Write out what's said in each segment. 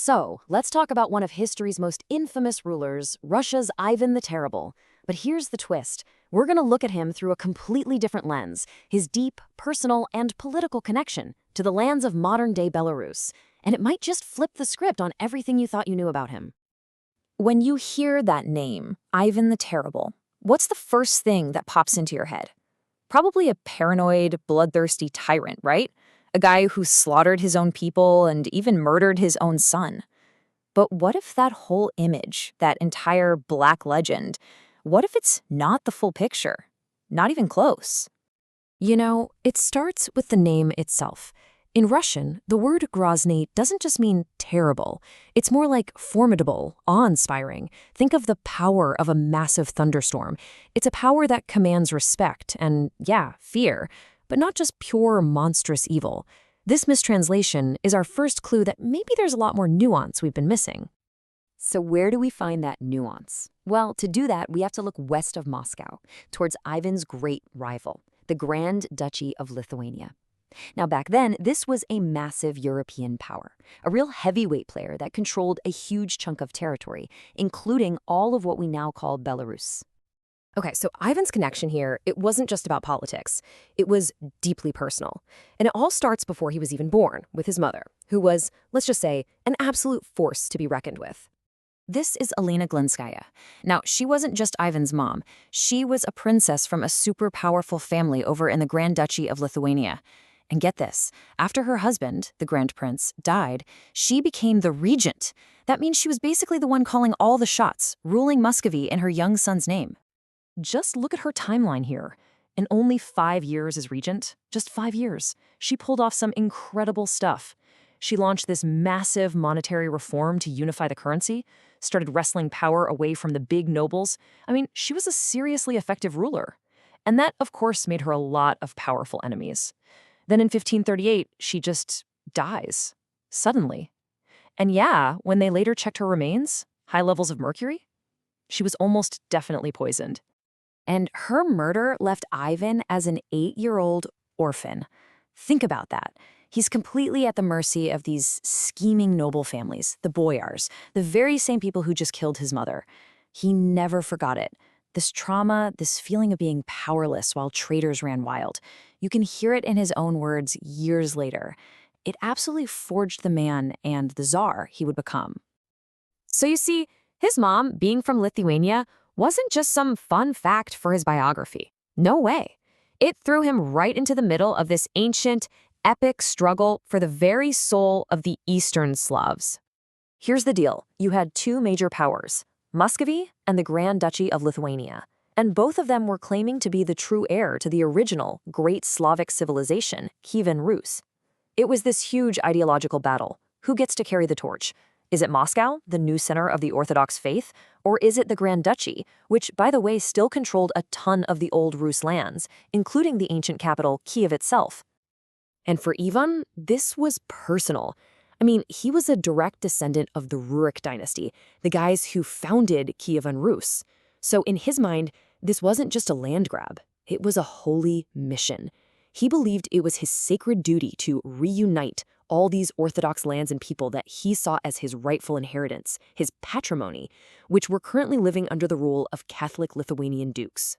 So, let's talk about one of history's most infamous rulers, Russia's Ivan the Terrible. But here's the twist. We're going to look at him through a completely different lens, his deep, personal, and political connection to the lands of modern-day Belarus. And it might just flip the script on everything you thought you knew about him. When you hear that name, Ivan the Terrible, what's the first thing that pops into your head? Probably a paranoid, bloodthirsty tyrant, right? A guy who slaughtered his own people and even murdered his own son. But what if that whole image, that entire black legend, what if it's not the full picture? Not even close. You know, it starts with the name itself. In Russian, the word Grozny doesn't just mean terrible. It's more like formidable, awe-inspiring. Think of the power of a massive thunderstorm. It's a power that commands respect and, yeah, fear, but not just pure monstrous evil. This mistranslation is our first clue that maybe there's a lot more nuance we've been missing. So where do we find that nuance? Well, to do that, we have to look west of Moscow, towards Ivan's great rival, the Grand Duchy of Lithuania. Now, back then, this was a massive European power, a real heavyweight player that controlled a huge chunk of territory, including all of what we now call Belarus. Okay, so Ivan's connection here, it wasn't just about politics. It was deeply personal. And it all starts before he was even born, with his mother, who was, let's just say, an absolute force to be reckoned with. This is Alina Glinskaya. Now, she wasn't just Ivan's mom. She was a princess from a super powerful family over in the Grand Duchy of Lithuania. And get this, after her husband, the Grand Prince, died, she became the regent. That means she was basically the one calling all the shots, ruling Muscovy in her young son's name. Just look at her timeline here. In only 5 years as regent, just 5 years, she pulled off some incredible stuff. She launched this massive monetary reform to unify the currency, started wresting power away from the big nobles. I mean, she was a seriously effective ruler. And that, of course, made her a lot of powerful enemies. Then in 1538, she just dies. Suddenly. And yeah, when they later checked her remains, high levels of mercury, she was almost definitely poisoned. And her murder left Ivan as an 8-year-old orphan. Think about that. He's completely at the mercy of these scheming noble families, the boyars, the very same people who just killed his mother. He never forgot it. This trauma, this feeling of being powerless while traitors ran wild. You can hear it in his own words years later. It absolutely forged the man and the czar he would become. So you see, his mom, being from Lithuania, wasn't just some fun fact for his biography. No way. It threw him right into the middle of this ancient, epic struggle for the very soul of the Eastern Slavs. Here's the deal. You had two major powers, Muscovy and the Grand Duchy of Lithuania, and both of them were claiming to be the true heir to the original great Slavic civilization, Kievan Rus. It was this huge ideological battle. Who gets to carry the torch? Is it Moscow, the new center of the Orthodox faith, or is it the Grand Duchy, which, by the way, still controlled a ton of the old Rus lands, including the ancient capital, Kiev itself? And for Ivan, this was personal. I mean, he was a direct descendant of the Rurik dynasty, the guys who founded Kievan Rus. So in his mind, this wasn't just a land grab. It was a holy mission. He believed it was his sacred duty to reunite all these Orthodox lands and people that he saw as his rightful inheritance, his patrimony, which were currently living under the rule of Catholic Lithuanian dukes.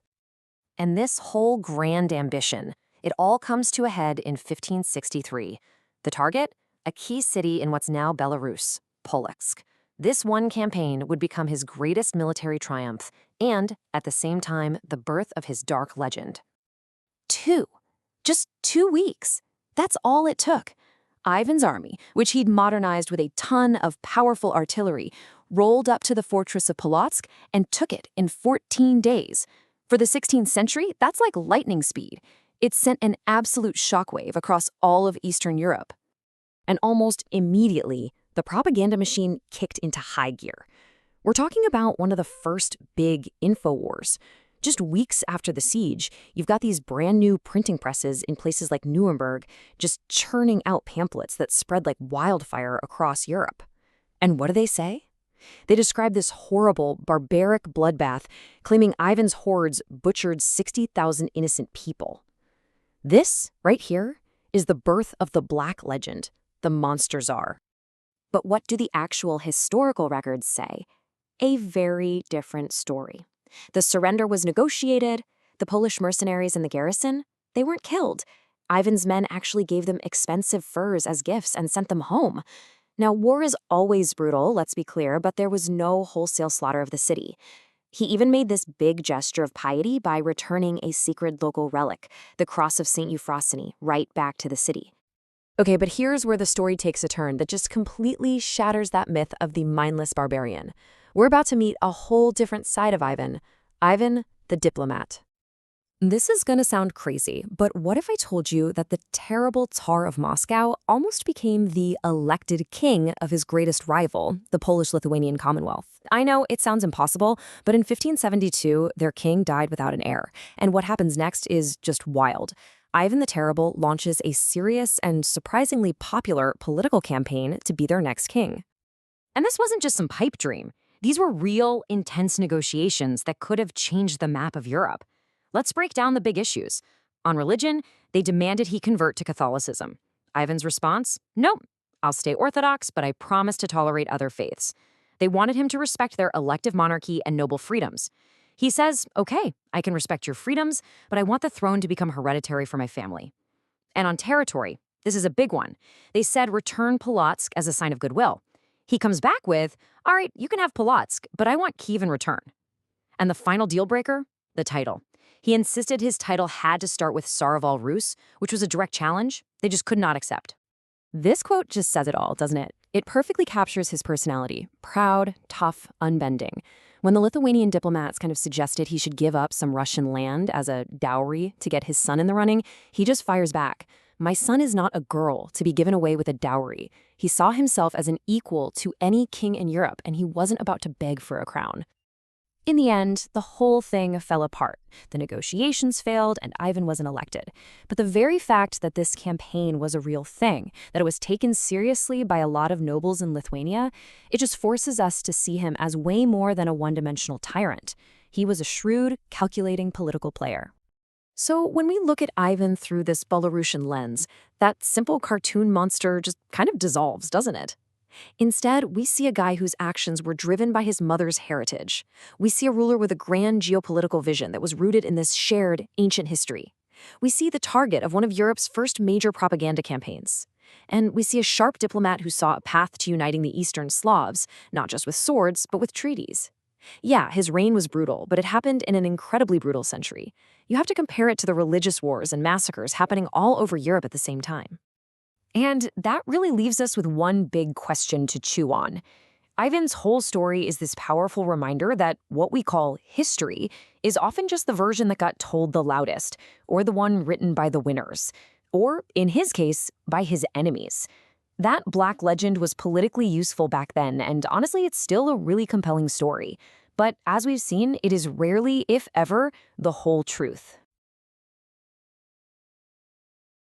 And this whole grand ambition, it all comes to a head in 1563. The target? A key city in what's now Belarus, Polotsk. This one campaign would become his greatest military triumph and, at the same time, the birth of his dark legend. Just 2 weeks. That's all it took. Ivan's army, which he'd modernized with a ton of powerful artillery, rolled up to the fortress of Polotsk and took it in 14 days. For the 16th century, that's like lightning speed. It sent an absolute shockwave across all of Eastern Europe. And almost immediately, the propaganda machine kicked into high gear. We're talking about one of the first big info wars. Just weeks after the siege, you've got these brand new printing presses in places like Nuremberg just churning out pamphlets that spread like wildfire across Europe. And what do they say? They describe this horrible, barbaric bloodbath, claiming Ivan's hordes butchered 60,000 innocent people. This, right here, is the birth of the Black Legend, the Monster Tsar. But what do the actual historical records say? A very different story. The surrender was negotiated. The Polish mercenaries in the garrison, they weren't killed. Ivan's men actually gave them expensive furs as gifts and sent them home. Now, war is always brutal, let's be clear, but there was no wholesale slaughter of the city. He even made this big gesture of piety by returning a secret local relic, the cross of St. Euphrosyne, right back to the city. Okay, but here's where the story takes a turn that just completely shatters that myth of the mindless barbarian. We're about to meet a whole different side of Ivan the diplomat. This is gonna sound crazy, but what if I told you that the terrible Tsar of Moscow almost became the elected king of his greatest rival, the Polish-Lithuanian Commonwealth? I know it sounds impossible, but in 1572, their king died without an heir, and what happens next is just wild. Ivan the Terrible launches a serious and surprisingly popular political campaign to be their next king. And this wasn't just some pipe dream. These were real, intense negotiations that could have changed the map of Europe. Let's break down the big issues. On religion, they demanded he convert to Catholicism. Ivan's response? Nope. I'll stay Orthodox, but I promise to tolerate other faiths. They wanted him to respect their elective monarchy and noble freedoms. He says, okay, I can respect your freedoms, but I want the throne to become hereditary for my family. And on territory, this is a big one. They said return Polotsk as a sign of goodwill. He comes back with, all right, you can have Polotsk, but I want Kiev in return. And the final deal breaker? The title. He insisted his title had to start with Tsar of all Rus, which was a direct challenge they just could not accept. This quote just says it all, doesn't it? It perfectly captures his personality. Proud, tough, unbending. When the Lithuanian diplomats kind of suggested he should give up some Russian land as a dowry to get his son in the running, he just fires back. My son is not a girl to be given away with a dowry. He saw himself as an equal to any king in Europe, and he wasn't about to beg for a crown. In the end, the whole thing fell apart. The negotiations failed, and Ivan wasn't elected. But the very fact that this campaign was a real thing, that it was taken seriously by a lot of nobles in Lithuania, it just forces us to see him as way more than a one-dimensional tyrant. He was a shrewd, calculating political player. So when we look at Ivan through this Belarusian lens, that simple cartoon monster just kind of dissolves, doesn't it? Instead, we see a guy whose actions were driven by his mother's heritage. We see a ruler with a grand geopolitical vision that was rooted in this shared, ancient history. We see the target of one of Europe's first major propaganda campaigns. And we see a sharp diplomat who saw a path to uniting the Eastern Slavs, not just with swords, but with treaties. Yeah, his reign was brutal, but it happened in an incredibly brutal century. You have to compare it to the religious wars and massacres happening all over Europe at the same time. And that really leaves us with one big question to chew on. Ivan's whole story is this powerful reminder that what we call history is often just the version that got told the loudest, or the one written by the winners, or, in his case, by his enemies. That black legend was politically useful back then, and honestly, it's still a really compelling story. But as we've seen, it is rarely, if ever, the whole truth.